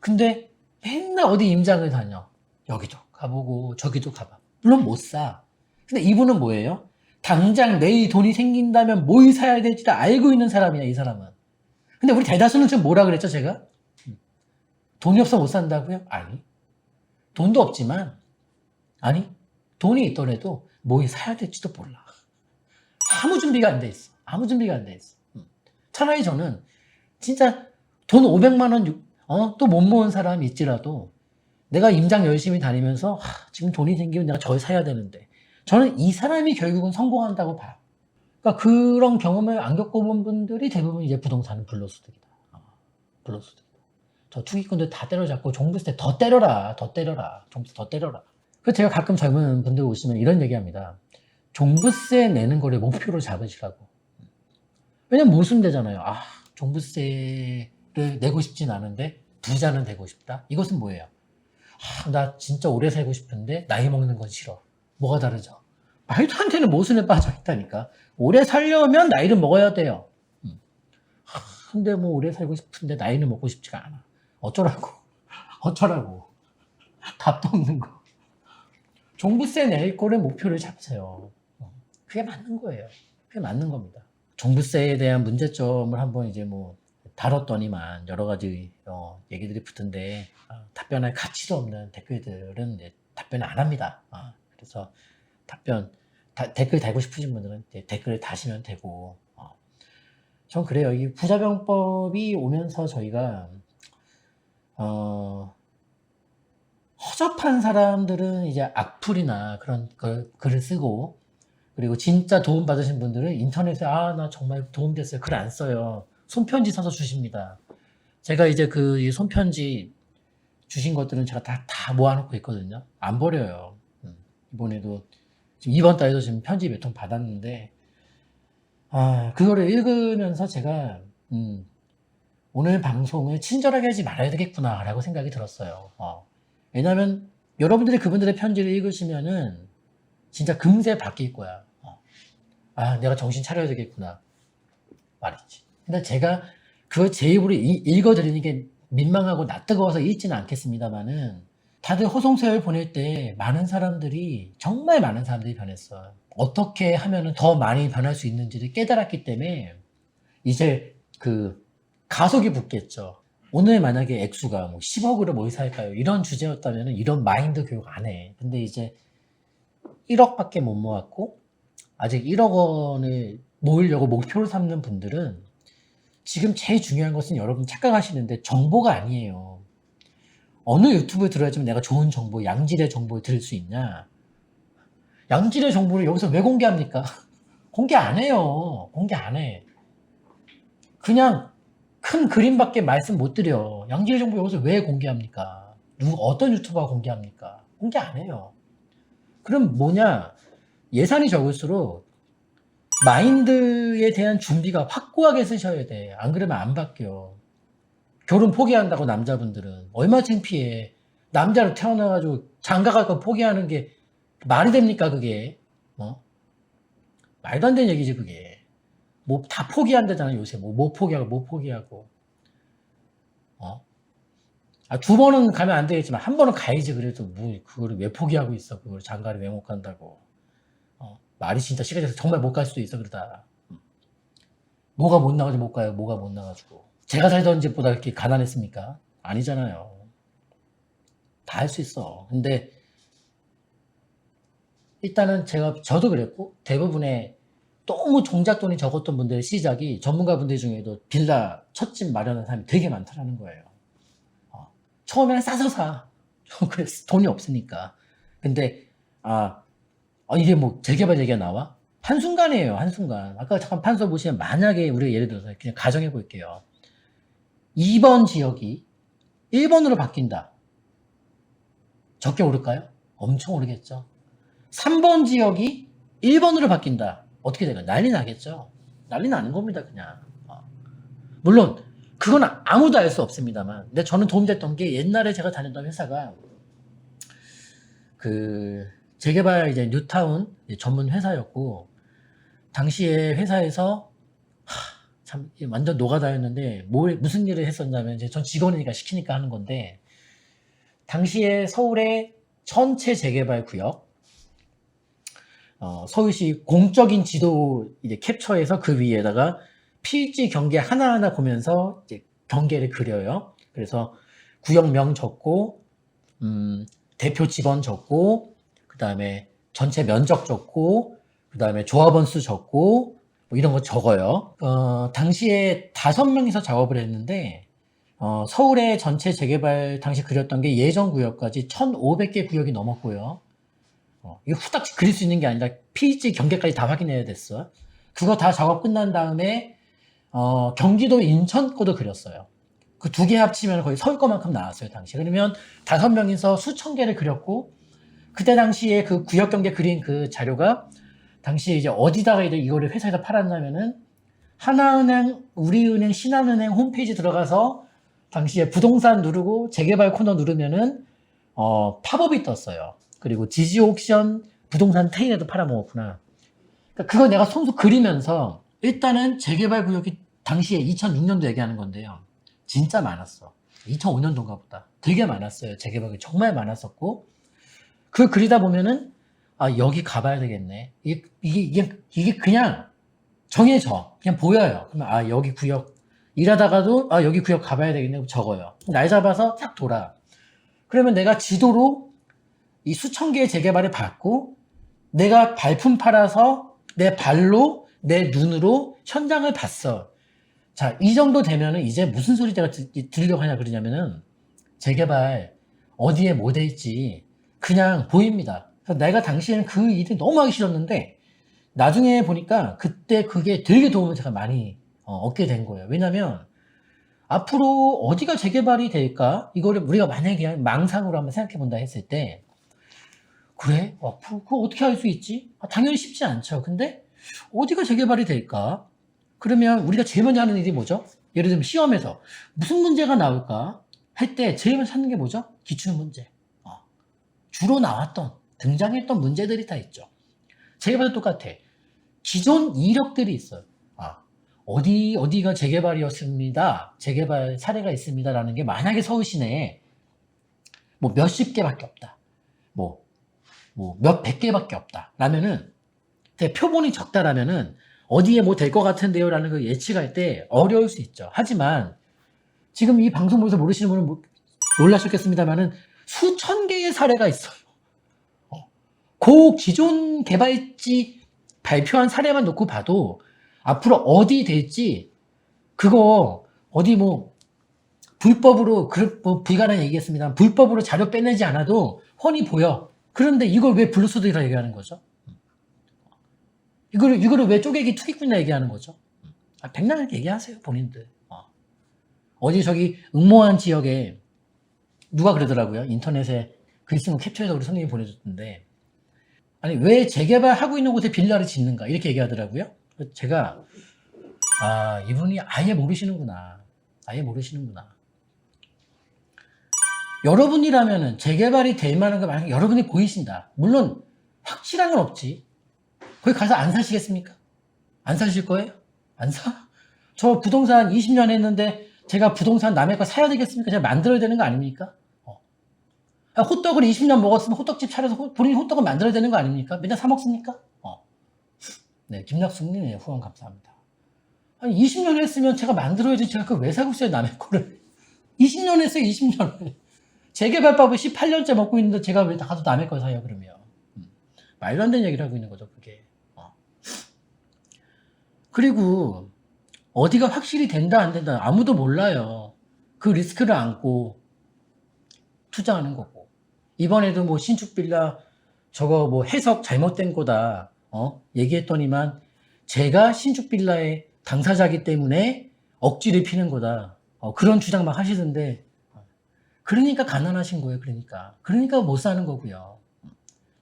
근데 맨날 어디 임장을 다녀. 여기도 가보고 저기도 가봐. 물론 못 사. 근데 이분은 뭐예요? 당장 내일 돈이 생긴다면 뭘 사야 될지를 알고 있는 사람이야, 이 사람은. 근데 우리 대다수는 지금 뭐라 그랬죠, 제가? 돈이 없어 못 산다고요? 아니. 돈도 없지만, 돈이 있더라도 뭘 사야 될지도 몰라. 아무 준비가 안 돼 있어. 차라리 저는 진짜 돈 500만 원, 또 못 모은 사람이 있지라도 내가 임장 열심히 다니면서 지금 돈이 생기면 내가 저걸 사야 되는데 저는 이 사람이 결국은 성공한다고 봐요. 그러니까 그런 경험을 안 겪어본 분들이 대부분 이제 부동산은 불로소득이다. 저 투기꾼들 다 때려잡고 종부세 더 때려라. 종부세 더 때려라. 그래서 제가 가끔 젊은 분들 오시면 이런 얘기합니다. 종부세 내는 거를 목표로 잡으시라고. 왜냐면 모순되잖아요. 종부세를 내고 싶진 않은데 부자는 되고 싶다. 이것은 뭐예요? 나 진짜 오래 살고 싶은데 나이 먹는 건 싫어. 뭐가 다르죠? 말도 안 되는 모순에 빠져 있다니까. 오래 살려면 나이를 먹어야 돼요. 근데 뭐 오래 살고 싶은데 나이는 먹고 싶지가 않아. 어쩌라고. 답도 없는 거. 종부세 낼 거를 목표를 잡으세요. 그게 맞는 거예요. 그게 맞는 겁니다. 종부세에 대한 문제점을 한번 이제 뭐 다뤘더니만 여러 가지 얘기들이 붙은데 답변할 가치도 없는 댓글들은 답변을 안 합니다. 그래서 댓글 달고 싶으신 분들은 댓글을 다시면 되고, 전 그래요. 이 부자병법이 오면서 저희가, 허접한 사람들은 이제 악플이나 그런 글을 쓰고, 그리고 진짜 도움 받으신 분들은 인터넷에 나 정말 도움됐어요. 글 안 써요. 손편지 써서 주십니다. 제가 이제 이 손편지 주신 것들은 제가 다 모아놓고 있거든요. 안 버려요. 이번에도 지금 이번 달에도 지금 편지 몇 통 받았는데, 그거를 읽으면서 제가 오늘 방송을 친절하게 하지 말아야 되겠구나 라고 생각이 들었어요. 왜냐하면 여러분들이 그분들의 편지를 읽으시면은 진짜 금세 바뀔 거야. 내가 정신 차려야 되겠구나 말이지. 근데 제가 그걸 제 입으로 읽어드리는 게 민망하고 낯뜨거워서 읽지는 않겠습니다만은, 다들 호송서열 보낼 때 정말 많은 사람들이 변했어요. 어떻게 하면은 더 많이 변할 수 있는지를 깨달았기 때문에 이제 가속이 붙겠죠. 오늘 만약에 액수가 10억으로 뭘 살까요? 이런 주제였다면 이런 마인드 교육 안 해. 근데 이제 1억밖에 못 모았고 아직 1억 원을 모으려고 목표로 삼는 분들은 지금 제일 중요한 것은, 여러분 착각하시는데 정보가 아니에요. 어느 유튜브에 들어야지만 내가 좋은 정보, 양질의 정보를 들을 수 있냐? 양질의 정보를 여기서 왜 공개합니까? 공개 안 해요. 공개 안 해. 그냥 큰 그림밖에 말씀 못 드려. 양질의 정보 여기서 왜 공개합니까? 어떤 유튜버가 공개합니까? 공개 안 해요. 그럼 뭐냐? 예산이 적을수록 마인드에 대한 준비가 확고하게 쓰셔야 돼. 안 그러면 안 바뀌어. 결혼 포기한다고 남자분들은 얼마 창피해. 남자로 태어나가지고 장가갈 포기하는 게 말이 됩니까 그게? 말도 안 되는 얘기지 그게. 뭐 다 포기한다잖아 요새. 뭐 포기하고. 2번은 가면 안 되겠지만 1번은 가야지. 그래도 그거를 왜 포기하고 있어. 그걸 장가를 왜 못 간다고. 말이 진짜 시간이 돼서 정말 못 갈 수도 있어 그러다. 뭐가 못 나가지고 못 가요. 뭐가 못 나가지고. 제가 살던 집보다 그렇게 가난했습니까? 아니잖아요. 다 할 수 있어. 근데 일단은 저도 그랬고 대부분의 너무 종잣돈이 적었던 분들의 시작이, 전문가분들 중에도 빌라 첫집 마련한 사람이 되게 많다라는 거예요. 처음에는 싸서 사. 그래서 돈이 없으니까. 근데 이게 재개발 얘기가 나와? 한순간이에요. 한순간. 아까 잠깐 판서 보시면, 만약에 우리가 예를 들어서 그냥 가정해 볼게요. 2번 지역이 1번으로 바뀐다. 적게 오를까요? 엄청 오르겠죠. 3번 지역이 1번으로 바뀐다. 어떻게 될까요? 난리 나겠죠. 난리 나는 겁니다 그냥. 물론 그건 아무도 알 수 없습니다만, 근데 저는 도움됐던 게, 옛날에 제가 다녔던 회사가 재개발 이제 뉴타운 전문 회사였고, 당시에 회사에서 참 완전 노가다였는데, 무슨 일을 했었냐면, 이제 전 직원이니까 시키니까 하는 건데, 당시에 서울의 전체 재개발 구역, 서울시 공적인 지도 이제 캡처해서 그 위에다가 필지 경계 하나하나 보면서 이제 경계를 그려요. 그래서 구역명 적고, 대표 직원 적고, 그 다음에 전체 면적 적고, 그 다음에 조합원 수 적고, 이런 거 적어요. 당시에 5명이서 작업을 했는데, 서울의 전체 재개발 당시 그렸던 게 예정 구역까지 1,500개 구역이 넘었고요. 이거 후딱 그릴 수 있는 게 아니라 필지 경계까지 다 확인해야 됐어. 그거 다 작업 끝난 다음에 경기도 인천 거도 그렸어요. 그 2개 합치면 거의 서울 거만큼 나왔어요 당시. 그러면 5명이서 수천 개를 그렸고, 그때 당시에 그 구역 경계 그린 그 자료가 당시에 이제 어디다가 이거를 회사에서 팔았냐면은, 하나은행, 우리은행, 신한은행 홈페이지 들어가서 당시에 부동산 누르고 재개발 코너 누르면은 팝업이 떴어요. 그리고 지지옥션 부동산 테일에도 팔아먹었구나. 그러니까 그거 내가 손수 그리면서, 일단은 재개발 구역이 당시에 2006년도 얘기하는 건데요. 진짜 많았어. 2005년도인가 보다. 되게 많았어요. 재개발 구역이 정말 많았었고, 그걸 그리다 보면은 여기 가봐야 되겠네. 이게 그냥 정해져. 그냥 보여요. 그러면 여기 구역, 일하다가도 여기 구역 가봐야 되겠네. 적어요. 날 잡아서 딱 돌아. 그러면 내가 지도로 이 수천 개의 재개발을 받고 내가 발품 팔아서 내 발로 내 눈으로 현장을 봤어. 자, 이 정도 되면은 이제 무슨 소리 제가 들으려고 하냐 그러냐면은 재개발 어디에 뭐 돼 있지 그냥 보입니다. 그래서 내가 당시에는 그 일이 너무 하기 싫었는데 나중에 보니까 그때 그게 되게 도움을 제가 많이 얻게 된 거예요. 왜냐면 앞으로 어디가 재개발이 될까? 이거를 우리가 만약에 망상으로 한번 생각해 본다 했을 때 그래? 앞으로 그거 어떻게 할 수 있지? 당연히 쉽지 않죠. 근데 어디가 재개발이 될까? 그러면 우리가 제일 먼저 하는 일이 뭐죠? 예를 들면 시험에서 무슨 문제가 나올까? 할 때 제일 먼저 찾는 게 뭐죠? 기출문제. 주로 나왔던, 등장했던 문제들이 다 있죠. 재개발도 똑같아. 기존 이력들이 있어요. 어디가 재개발이었습니다. 재개발 사례가 있습니다라는 게 만약에 서울 시내에 뭐 몇십 개밖에 없다. 뭐 몇백 개밖에 없다. 라면은, 표본이 적다라면은 어디에 뭐 될 것 같은데요? 라는 걸 예측할 때 어려울 수 있죠. 하지만 지금 이 방송 보면서 모르시는 분은 놀라셨겠습니다만은 수천 개의 사례가 있어요. 그 기존 개발지 발표한 사례만 놓고 봐도 앞으로 어디 될지 그거 어디 뭐 불법으로 뭐 불가능 얘기했습니다. 불법으로 자료 빼내지 않아도 훤히 보여. 그런데 이걸 왜 블루소드라 얘기하는 거죠? 이거를 왜 쪼개기 투기꾼이라 얘기하는 거죠? 백날 얘기하세요 본인들. 어디 저기 응모한 지역에 누가 그러더라고요. 인터넷에 글 쓴 거 캡처해서 우리 선생님이 보내줬던데 아니 왜 재개발하고 있는 곳에 빌라를 짓는가 이렇게 얘기하더라고요. 제가 이분이 아예 모르시는구나. 여러분이라면은 재개발이 될 만한 거 만약에 여러분이 보이신다. 물론 확실한 건 없지. 거기 가서 안 사시겠습니까? 안 사실 거예요? 안 사? 저 부동산 20년 했는데 제가 부동산 남의 거 사야 되겠습니까? 제가 만들어야 되는 거 아닙니까? 호떡을 20년 먹었으면 호떡집 차려서 본인이 호떡을 만들어야 되는 거 아닙니까? 맨날 사 먹습니까? 네, 김낙숙님 후원 감사합니다. 아니 20년 했으면 제가 만들어야지 제가 그걸 왜 사고 있어요 남의 거를. 20년 했어요 20년을. 재개발법을 18년째 먹고 있는데 제가 왜 가서 남의 걸 사요 그러면. 말도 안 되는 얘기를 하고 있는 거죠 그게. 그리고 어디가 확실히 된다 안 된다 아무도 몰라요. 그 리스크를 안고 투자하는 거고. 이번에도 뭐 신축 빌라 저거 뭐 해석 잘못된 거다 얘기했더니만 제가 신축 빌라의 당사자기 때문에 억지를 피는 거다 그런 주장 막 하시던데 그러니까 가난하신 거예요. 그러니까 못 사는 거고요.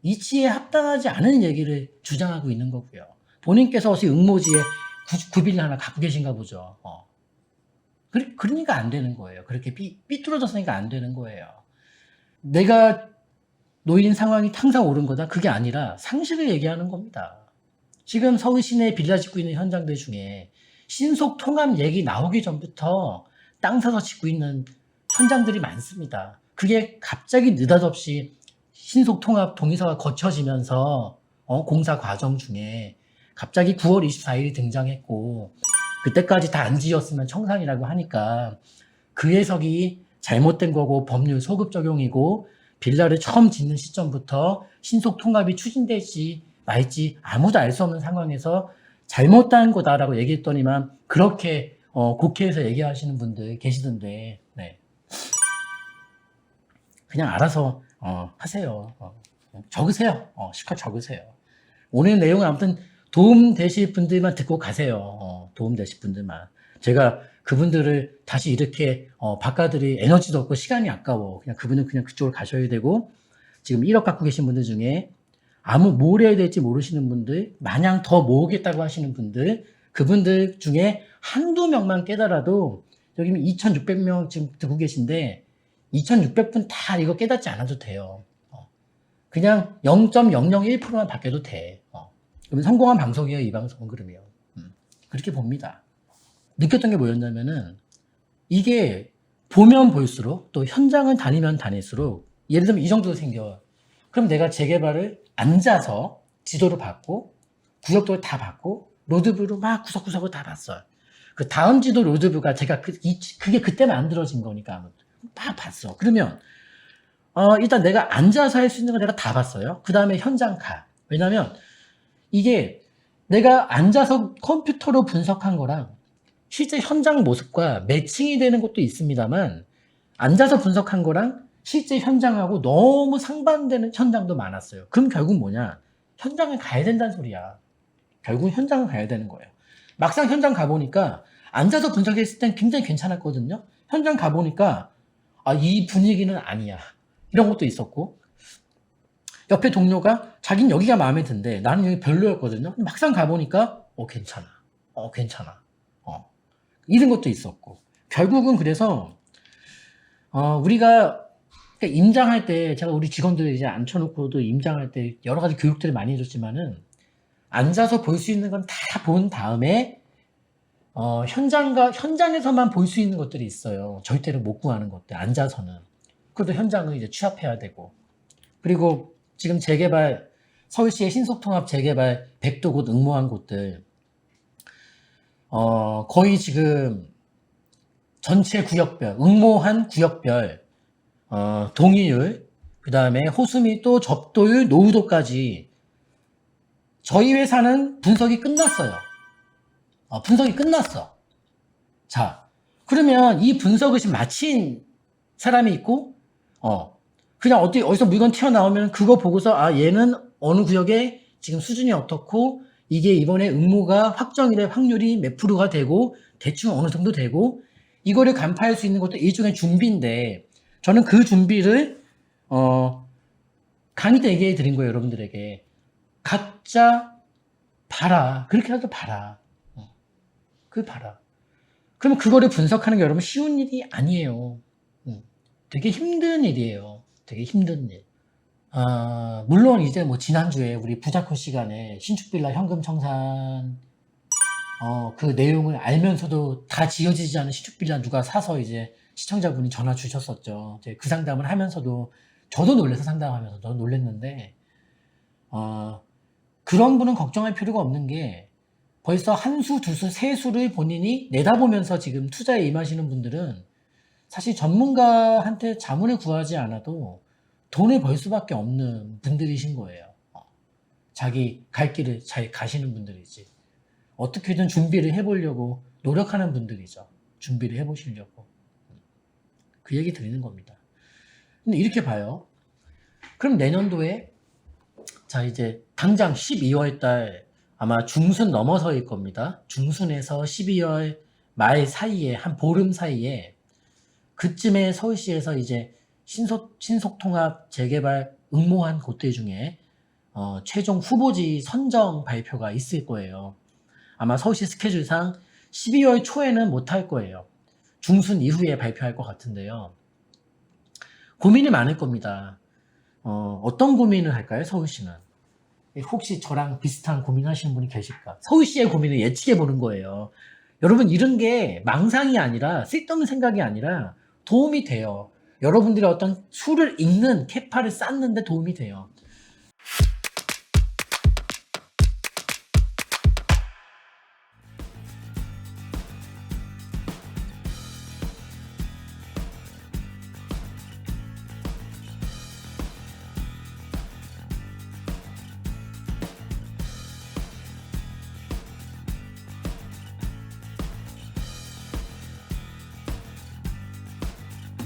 이치에 합당하지 않은 얘기를 주장하고 있는 거고요. 본인께서 어서 응모지에 구빌라 하나 갖고 계신가 보죠. 그러니까 안 되는 거예요. 그렇게 삐뚤어졌으니까 안 되는 거예요. 내가 놓인 상황이 탕상 오른 거다? 그게 아니라 상식을 얘기하는 겁니다. 지금 서울 시내에 빌라 짓고 있는 현장들 중에 신속 통합 얘기 나오기 전부터 땅 사서 짓고 있는 현장들이 많습니다. 그게 갑자기 느닷없이 신속 통합 동의서가 거쳐지면서 공사 과정 중에 갑자기 9월 24일이 등장했고 그때까지 다 안 지었으면 청산이라고 하니까 그 해석이 잘못된 거고 법률 소급 적용이고 빌라를 처음 짓는 시점부터 신속 통합이 추진될지 말지 아무도 알 수 없는 상황에서 잘못된 거다라고 얘기했더니만 그렇게 국회에서 얘기하시는 분들 계시던데 네. 그냥 알아서 하세요. 적으세요. 실컷 적으세요. 오늘 내용은 아무튼 도움 되실 분들만 듣고 가세요. 도움 되실 분들만. 제가 그분들을 다시 이렇게 바꿔드릴 에너지도 없고 시간이 아까워. 그분은 그냥 그쪽으로 가셔야 되고 지금 1억 갖고 계신 분들 중에 뭘 해야 될지 모르시는 분들, 마냥 더 모으겠다고 하시는 분들, 그분들 중에 한두 명만 깨달아도 여기 2,600명 지금 듣고 계신데 2,600분 다 이거 깨닫지 않아도 돼요. 그냥 0.001%만 바뀌어도 돼. 그러면 성공한 방송이에요, 이 방송은 그러면. 그렇게 봅니다. 느꼈던 게 뭐였냐면은 이게 보면 볼수록 또 현장을 다니면 다닐수록 예를 들면 이 정도 생겨요. 그럼 내가 재개발을 앉아서 지도를 봤고 구역도를 다 봤고 로드뷰로 막 구석구석을 다 봤어요. 그 다음 지도 로드뷰가 제가 그게 그때 만들어진 거니까 막 봤어. 그러면 일단 내가 앉아서 할 수 있는 거 내가 다 봤어요. 그 다음에 현장 가. 왜냐면 이게 내가 앉아서 컴퓨터로 분석한 거랑 실제 현장 모습과 매칭이 되는 것도 있습니다만 앉아서 분석한 거랑 실제 현장하고 너무 상반되는 현장도 많았어요. 그럼 결국 뭐냐? 현장에 가야 된다는 소리야. 결국 현장을 가야 되는 거예요. 막상 현장 가보니까 앉아서 분석했을 땐 굉장히 괜찮았거든요. 현장 가보니까 이 분위기는 아니야. 이런 것도 있었고 옆에 동료가 자기는 여기가 마음에 든대. 나는 여기 별로였거든요. 근데 막상 가보니까 괜찮아. 괜찮아. 이런 것도 있었고 결국은 그래서 우리가 임장할 때 제가 우리 직원들 이제 앉혀놓고도 임장할 때 여러 가지 교육들을 많이 해줬지만은 앉아서 볼 수 있는 건 다 본 다음에 현장에서만 볼 수 있는 것들이 있어요. 절대로 못 구하는 것들 앉아서는. 그것도 현장을 이제 취합해야 되고 그리고 지금 재개발 서울시의 신속통합 재개발 100도 곧 응모한 곳들 거의 지금 전체 구역별 응모한 구역별 동의율 그 다음에 호수 및또 접도율 노후도까지 저희 회사는 분석이 끝났어요. 분석이 끝났어. 자, 그러면 이 분석을 지금 마친 사람이 있고, 그냥 어디서 물건 튀어나오면 그거 보고서, 얘는 어느 구역에 지금 수준이 어떻고, 이게 이번에 응모가 확정이 될 확률이 몇 프로가 되고, 대충 어느 정도 되고, 이거를 간파할 수 있는 것도 일종의 준비인데, 저는 그 준비를, 강의 때 얘기해 드린 거예요, 여러분들에게. 각자 봐라. 그렇게라도 봐라. 그걸 봐라. 그러면 그거를 분석하는 게 여러분 쉬운 일이 아니에요. 되게 힘든 일이에요. 되게 힘든 일. 물론 이제 뭐 지난주에 우리 부자코 시간에 신축빌라 현금 청산 그 내용을 알면서도 다 지어지지 않은 신축빌라 누가 사서 이제 시청자분이 전화 주셨었죠. 이제 그 상담을 하면서도 저도 놀라서 상담하면서 저도 놀랐는데 그런 분은 걱정할 필요가 없는 게 벌써 한 수, 두 수, 세 수를 본인이 내다보면서 지금 투자에 임하시는 분들은 사실 전문가한테 자문을 구하지 않아도 돈을 벌 수밖에 없는 분들이신 거예요. 자기 갈 길을 잘 가시는 분들이지. 어떻게든 준비를 해보려고 노력하는 분들이죠. 준비를 해보시려고. 그 얘기 드리는 겁니다. 근데 이렇게 봐요. 그럼 내년도에 자 이제 당장 12월 달 아마 중순 넘어서일 겁니다. 중순에서 12월 말 사이에 한 보름 사이에 그쯤에 서울시에서 이제 신속통합 재개발 응모한 곳들 중에 최종 후보지 선정 발표가 있을 거예요. 아마 서울시 스케줄상 12월 초에는 못할 거예요. 중순 이후에 발표할 것 같은데요. 고민이 많을 겁니다. 어떤 고민을 할까요, 서울시는? 혹시 저랑 비슷한 고민하시는 분이 계실까? 서울시의 고민을 예측해 보는 거예요. 여러분 이런 게 망상이 아니라 쓸데없는 생각이 아니라 도움이 돼요. 여러분들이 어떤 수를 읽는 캐파를 쌓는데 도움이 돼요.